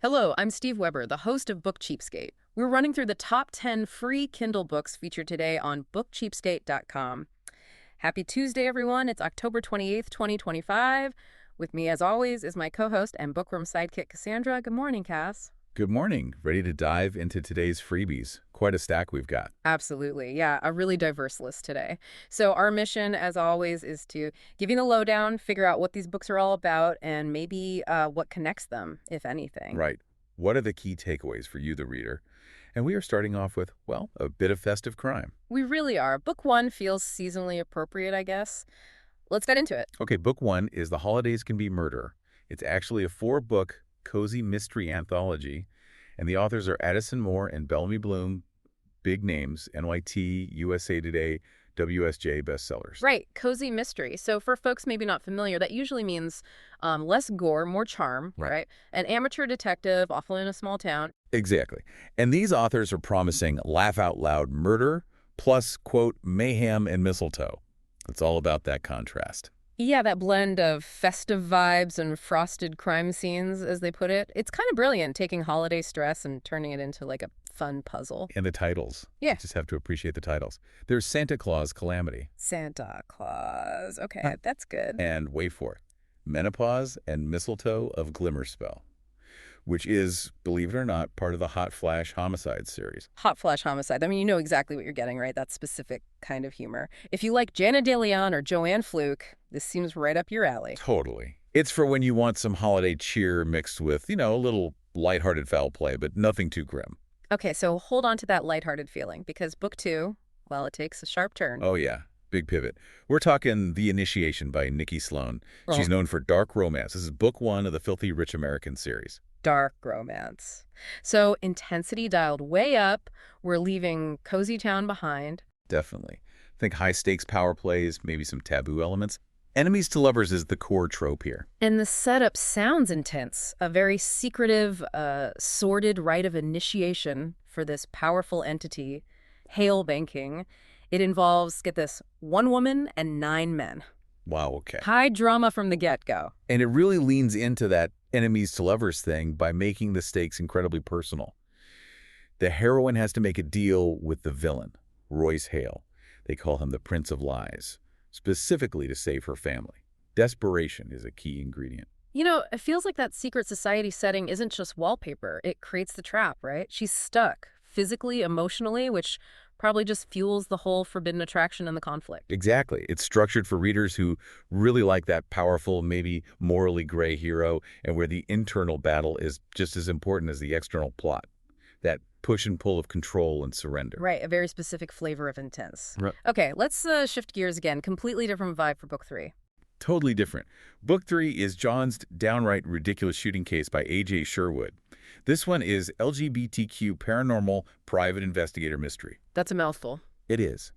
Hello, I'm Steve Weber, the host of Book Cheapskate. We're running through the top 10 free Kindle books featured today on bookcheapskate.com. Happy Tuesday, everyone. It's October 28th, 2025. With me, as always, is my co-host and bookworm sidekick, Cassandra. Good morning, Cass. Good morning. Ready to dive into today's freebies. Quite a stack we've got. Absolutely. Yeah, a really diverse list today. So our mission, as always, is to give you the lowdown, figure out what these books are all about, and maybe what connects them, if anything. Right. What are the key takeaways for you, the reader? And we are starting off with, well, a bit of festive crime. We really are. Book one feels seasonally appropriate, I guess. Let's get into it. Okay, book one is The Holidays Can Be Murder. It's actually a 4-book cozy mystery anthology, and the authors are Addison Moore and Bellamy Bloom, big names, NYT, USA Today, WSJ bestsellers. Right, cozy mystery. So for folks maybe not familiar, that usually means less gore, more charm, right? An amateur detective, often in a small town. Exactly. And these authors are promising laugh-out-loud murder plus, quote, mayhem and mistletoe. It's all about that contrast. Yeah, that blend of festive vibes and frosted crime scenes, as they put it. It's kind of brilliant, taking holiday stress and turning it into like a fun puzzle. And the titles. Yeah. You just have to appreciate the titles. There's Santa Claus Calamity. Santa Claus. Okay, that's good. And wait for it, Menopause and Mistletoe of Glimmerspell, which is, believe it or not, part of the Hot Flash Homicide series. Hot Flash Homicide. I mean, you know exactly what you're getting, right? That specific kind of humor. If you like Jana De Leon or Joanne Fluke, this seems right up your alley. Totally. It's for when you want some holiday cheer mixed with, a little lighthearted foul play, but nothing too grim. Okay, so hold on to that lighthearted feeling, because book two, well, it takes a sharp turn. Oh, yeah. Big pivot. We're talking The Initiation by Nikki Sloan. She's known for dark romance. This is book one of the Filthy Rich American series. Dark romance. So intensity dialed way up. We're leaving cozy town behind. Definitely. Think high-stakes power plays, maybe some taboo elements. Enemies to lovers is the core trope here. And the setup sounds intense. A very secretive, sordid rite of initiation for this powerful entity, Hale banking. It involves, get this, 1 woman and 9 men. Wow, okay. High drama from the get-go. And it really leans into that enemies to lovers thing by making the stakes incredibly personal. The heroine has to make a deal with the villain, Royce Hale. They call him the Prince of Lies, specifically to save her family. Desperation is a key ingredient. You know, it feels like that secret society setting isn't just wallpaper. It creates the trap, right? She's stuck, physically, emotionally, which probably just fuels the whole forbidden attraction and the conflict. Exactly. It's structured for readers who really like that powerful, maybe morally gray hero, and where the internal battle is just as important as the external plot. That push and pull of control and surrender. Right, a very specific flavor of intense. Right. Okay, let's shift gears again. Completely different vibe for book three. Totally different. Book three is John's Downright Ridiculous Shooting Case by A.J. Sherwood. This one is LGBTQ paranormal private investigator mystery. That's a mouthful. It is.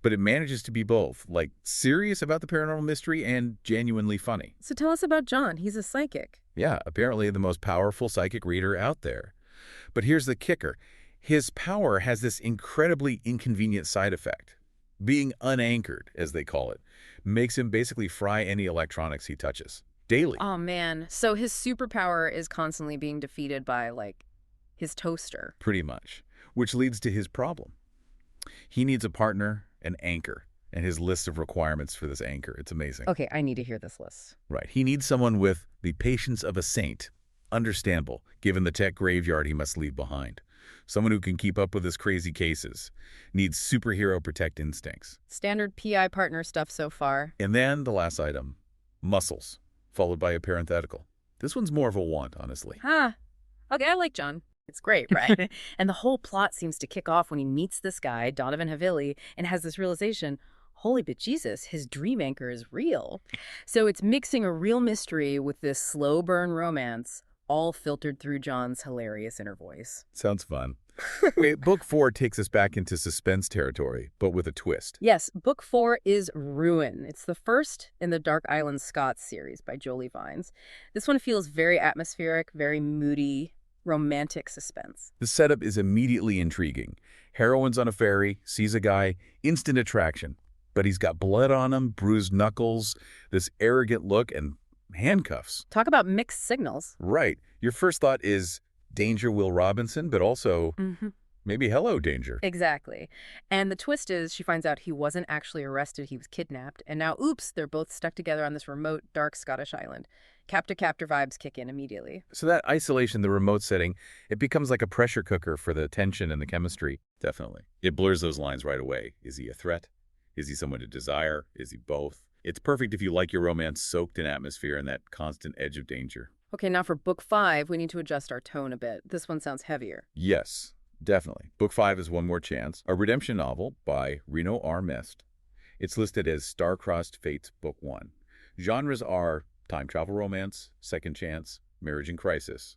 But it manages to be both, like serious about the paranormal mystery and genuinely funny. So tell us about John. He's a psychic. Yeah, apparently the most powerful psychic reader out there. But here's the kicker. His power has this incredibly inconvenient side effect. Being unanchored, as they call it, makes him basically fry any electronics he touches. Daily. Oh, man. So his superpower is constantly being defeated by, like, his toaster. Pretty much. Which leads to his problem. He needs a partner, an anchor, and his list of requirements for this anchor. It's amazing. Okay, I need to hear this list. Right. He needs someone with the patience of a saint. Understandable, given the tech graveyard he must leave behind. Someone who can keep up with his crazy cases. Needs superhero protect instincts. Standard PI partner stuff so far. And then the last item, muscles, followed by a parenthetical. This one's more of a want, honestly. Huh. Okay, I like John. It's great, right? And the whole plot seems to kick off when he meets this guy, Donovan Havili, and has this realization, holy bejesus, his dream anchor is real. So it's mixing a real mystery with this slow burn romance, all filtered through John's hilarious inner voice. Sounds fun. Wait, book four takes us back into suspense territory, but with a twist. Yes, book four is Ruin. It's the first in the Dark Island Scots series by Jolie Vines. This one feels very atmospheric, very moody, romantic suspense. The setup is immediately intriguing. Heroine's on a ferry, sees a guy, instant attraction. But he's got blood on him, bruised knuckles, this arrogant look, and handcuffs. Talk about mixed signals. Right. Your first thought is, Danger Will Robinson, but also Mm-hmm. maybe hello, danger. Exactly. And the twist is she finds out he wasn't actually arrested, he was kidnapped. And now, oops, they're both stuck together on this remote, dark Scottish island. Captor-captor vibes kick in immediately. So that isolation, the remote setting, it becomes like a pressure cooker for the tension and the chemistry. Definitely. It blurs those lines right away. Is he a threat? Is he someone to desire? Is he both? It's perfect if you like your romance soaked in atmosphere and that constant edge of danger. Okay, now for book 5, we need to adjust our tone a bit. This one sounds heavier. Yes, definitely. Book 5 is One More Chance, a redemption novel by Reno R. Mest. It's listed as Star-Crossed Fates Book 1. Genres are time travel romance, second chance, marriage in crisis,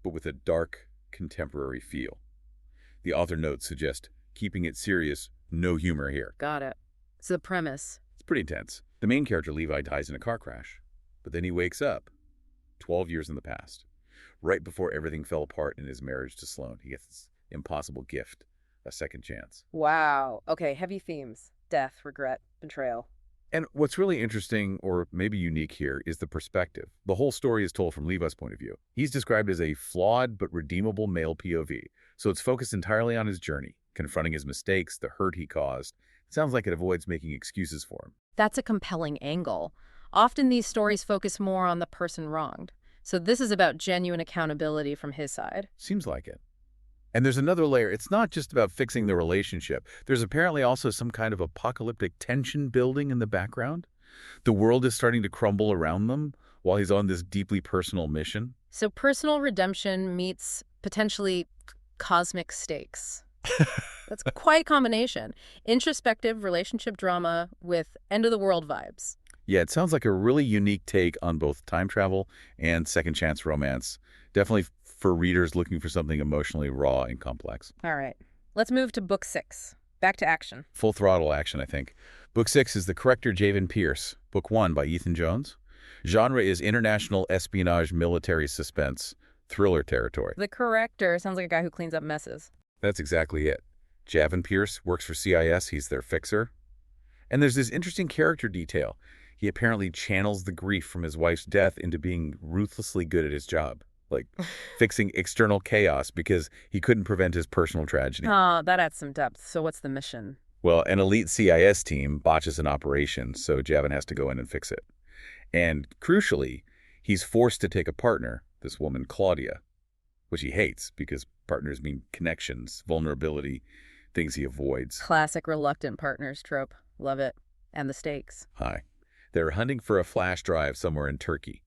but with a dark, contemporary feel. The author notes suggest keeping it serious, no humor here. Got it. So the premise. It's pretty intense. The main character, Levi, dies in a car crash, but then he wakes up 12 years in the past, right before everything fell apart in his marriage to Sloane. He gets this impossible gift, a second chance. Wow. Okay, heavy themes. Death, regret, betrayal. And what's really interesting, or maybe unique here, is the perspective. The whole story is told from Levi's point of view. He's described as a flawed but redeemable male POV, so it's focused entirely on his journey, confronting his mistakes, the hurt he caused. It sounds like it avoids making excuses for him. That's a compelling angle. Often these stories focus more on the person wronged. So this is about genuine accountability from his side. Seems like it. And there's another layer. It's not just about fixing the relationship. There's apparently also some kind of apocalyptic tension building in the background. The world is starting to crumble around them while he's on this deeply personal mission. So personal redemption meets potentially cosmic stakes. That's quite a combination. Introspective relationship drama with end-of-the-world vibes. Yeah, it sounds like a really unique take on both time travel and second chance romance. Definitely for readers looking for something emotionally raw and complex. All right. Let's move to book 6. Back to action. Full throttle action, I think. Book 6 is The Corrector Javen Pierce. Book 1 by Ethan Jones. Genre is international espionage, military suspense, thriller territory. The Corrector sounds like a guy who cleans up messes. That's exactly it. Javen Pierce works for CIS. He's their fixer. And there's this interesting character detail. He apparently channels the grief from his wife's death into being ruthlessly good at his job, like fixing external chaos because he couldn't prevent his personal tragedy. Oh, that adds some depth. So what's the mission? Well, an elite CIS team botches an operation, so Javen has to go in and fix it. And crucially, he's forced to take a partner, this woman, Claudia, which he hates because partners mean connections, vulnerability, things he avoids. Classic reluctant partners trope. Love it. And the stakes. Hi. They're hunting for a flash drive somewhere in Turkey.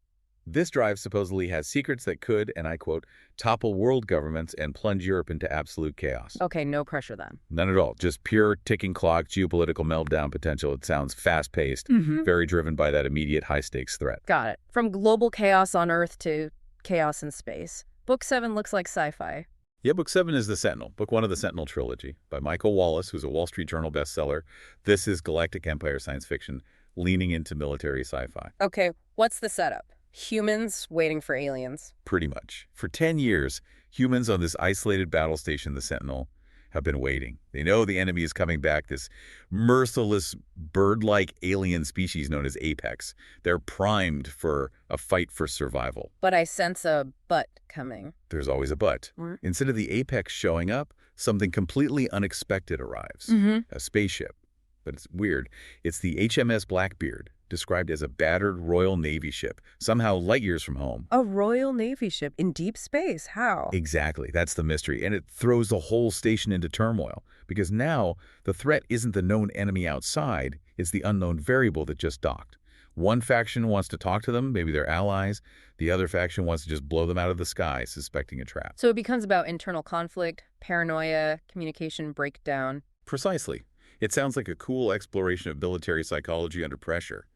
This drive supposedly has secrets that could, and I quote, topple world governments and plunge Europe into absolute chaos. Okay, no pressure then. None at all. Just pure ticking clock, geopolitical meltdown potential. It sounds fast-paced, very driven by that immediate high-stakes threat. Got it. From global chaos on Earth to chaos in space. Book 7 looks like sci-fi. Yeah, Book 7 is The Sentinel, Book 1 of the Sentinel trilogy by Michael Wallace, who's a Wall Street Journal bestseller. This is galactic empire science fiction, leaning into military sci-fi. Okay, what's the setup? Humans waiting for aliens. Pretty much. For 10 years, humans on this isolated battle station, the Sentinel, have been waiting. They know the enemy is coming back, this merciless bird-like alien species known as Apex. They're primed for a fight for survival. But I sense a but coming. There's always a but. Instead of the Apex showing up, something completely unexpected arrives. A spaceship. But it's weird. It's the HMS Blackbeard, described as a battered Royal Navy ship, somehow light years from home. A Royal Navy ship in deep space? How? Exactly. That's the mystery. And it throws the whole station into turmoil, because now the threat isn't the known enemy outside, it's the unknown variable that just docked. One faction wants to talk to them, maybe they're allies. The other faction wants to just blow them out of the sky, suspecting a trap. So it becomes about internal conflict, paranoia, communication breakdown. Precisely. It sounds like a cool exploration of military psychology under pressure.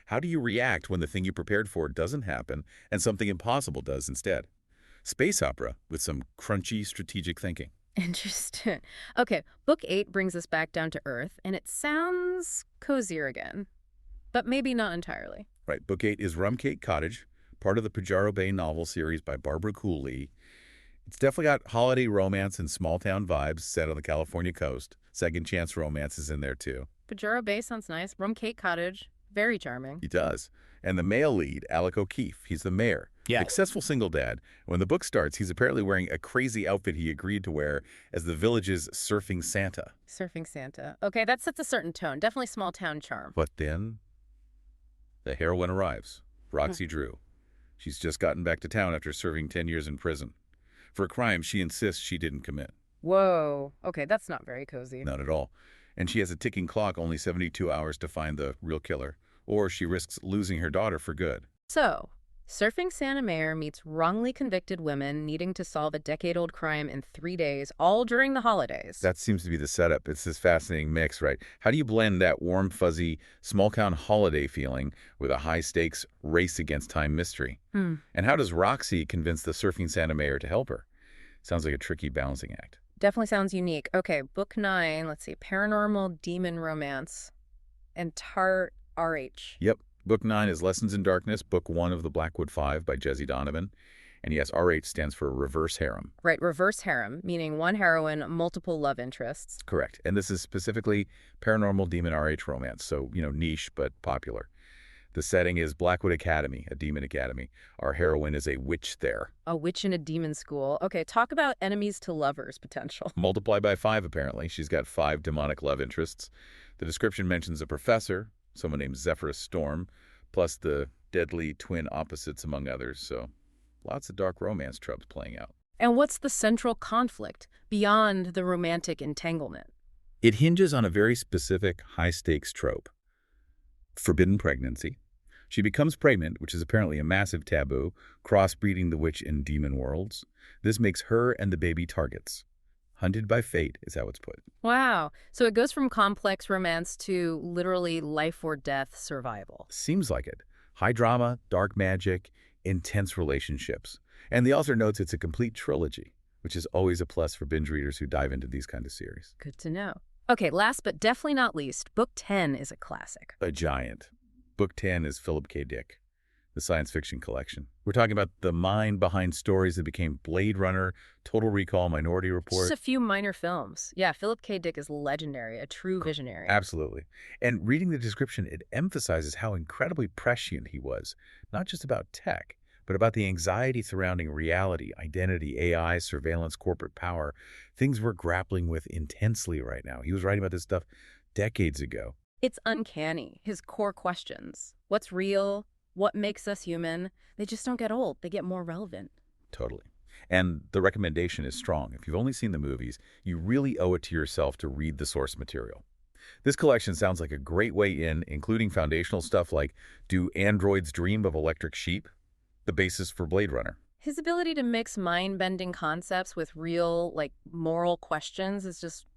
How do you react when the thing you prepared for doesn't happen and something impossible does instead? Space opera with some crunchy strategic thinking. Interesting. Okay, Book 8 brings us back down to Earth, and it sounds cozier again. But maybe not entirely. Right. Book 8 is Rumcake Cottage, part of the Pajaro Bay novel series by Barbara Cooley. It's definitely got holiday romance and small-town vibes set on the California coast. Second chance romance is in there, too. Pajaro Bay sounds nice. Rumcake Cottage. Very charming. He does. And the male lead, Alec O'Keefe, he's the mayor. Yeah. Successful single dad. When the book starts, he's apparently wearing a crazy outfit he agreed to wear as the village's surfing Santa. Surfing Santa. Okay, that sets a certain tone. Definitely small town charm. But then the heroine arrives, Roxy Drew. She's just gotten back to town after serving 10 years in prison for a crime she insists she didn't commit. Whoa. Okay, that's not very cozy. Not at all. And she has a ticking clock, only 72 hours to find the real killer, or she risks losing her daughter for good. So, Surfing Santa Mayor meets wrongly convicted women needing to solve a decade-old crime in 3 days, all during the holidays. That seems to be the setup. It's this fascinating mix, right? How do you blend that warm, fuzzy, small-town holiday feeling with a high-stakes, race-against-time mystery? And how does Roxy convince the Surfing Santa Mayor to help her? Sounds like a tricky balancing act. Definitely sounds unique. Okay, book 9, let's see, Paranormal Demon Romance and Tart RH. Yep. Book 9 is Lessons in Darkness, Book 1 of the Blackwood Five by Jesse Donovan. And yes, RH stands for reverse harem. Right, reverse harem, meaning one heroine, multiple love interests. Correct. And this is specifically paranormal demon RH romance, so, niche but popular. The setting is Blackwood Academy, a demon academy. Our heroine is a witch there. A witch in a demon school. Okay, talk about enemies to lovers potential. Multiply by 5, apparently. She's got 5 demonic love interests. The description mentions a professor, someone named Zephyrus Storm, plus the deadly twin opposites, among others. So lots of dark romance tropes playing out. And what's the central conflict beyond the romantic entanglement? It hinges on a very specific high-stakes trope. Forbidden pregnancy. She becomes pregnant, which is apparently a massive taboo, crossbreeding the witch and demon worlds. This makes her and the baby targets. Hunted by fate is how it's put. Wow. So it goes from complex romance to literally life or death survival. Seems like it. High drama, dark magic, intense relationships. And the author notes it's a complete trilogy, which is always a plus for binge readers who dive into these kind of series. Good to know. Okay, last but definitely not least, Book 10 is a classic. A giant. Book 10 is Philip K. Dick, the science fiction collection. We're talking about the mind behind stories that became Blade Runner, Total Recall, Minority Report. Just a few minor films. Yeah, Philip K. Dick is legendary, a true visionary. Absolutely. And reading the description, it emphasizes how incredibly prescient he was, not just about tech, but about the anxiety surrounding reality, identity, AI, surveillance, corporate power, things we're grappling with intensely right now. He was writing about this stuff decades ago. It's uncanny, his core questions. What's real? What makes us human? They just don't get old. They get more relevant. Totally. And the recommendation is strong. If you've only seen the movies, you really owe it to yourself to read the source material. This collection sounds like a great way in, including foundational stuff like Do Androids Dream of Electric Sheep? The basis for Blade Runner. His ability to mix mind-bending concepts with real, moral questions is just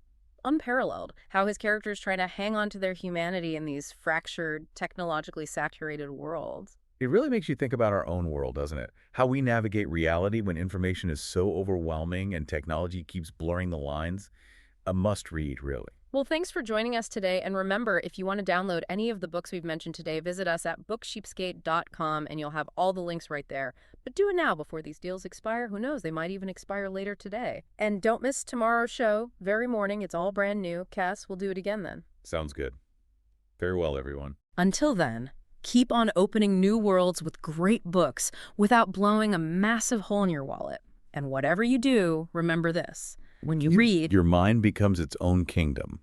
unparalleled. How his characters try to hang on to their humanity in these fractured, technologically saturated worlds. It really makes you think about our own world, doesn't it? How we navigate reality when information is so overwhelming and technology keeps blurring the lines. A must-read, really. Well, thanks for joining us today. And remember, if you want to download any of the books we've mentioned today, visit us at booksheepskate.com and you'll have all the links right there. But do it now before these deals expire. Who knows? They might even expire later today. And don't miss tomorrow's show. Very morning. It's all brand new. Cass, we'll do it again then. Sounds good. Farewell, everyone. Until then, keep on opening new worlds with great books without blowing a massive hole in your wallet. And whatever you do, remember this. When you read, your mind becomes its own kingdom.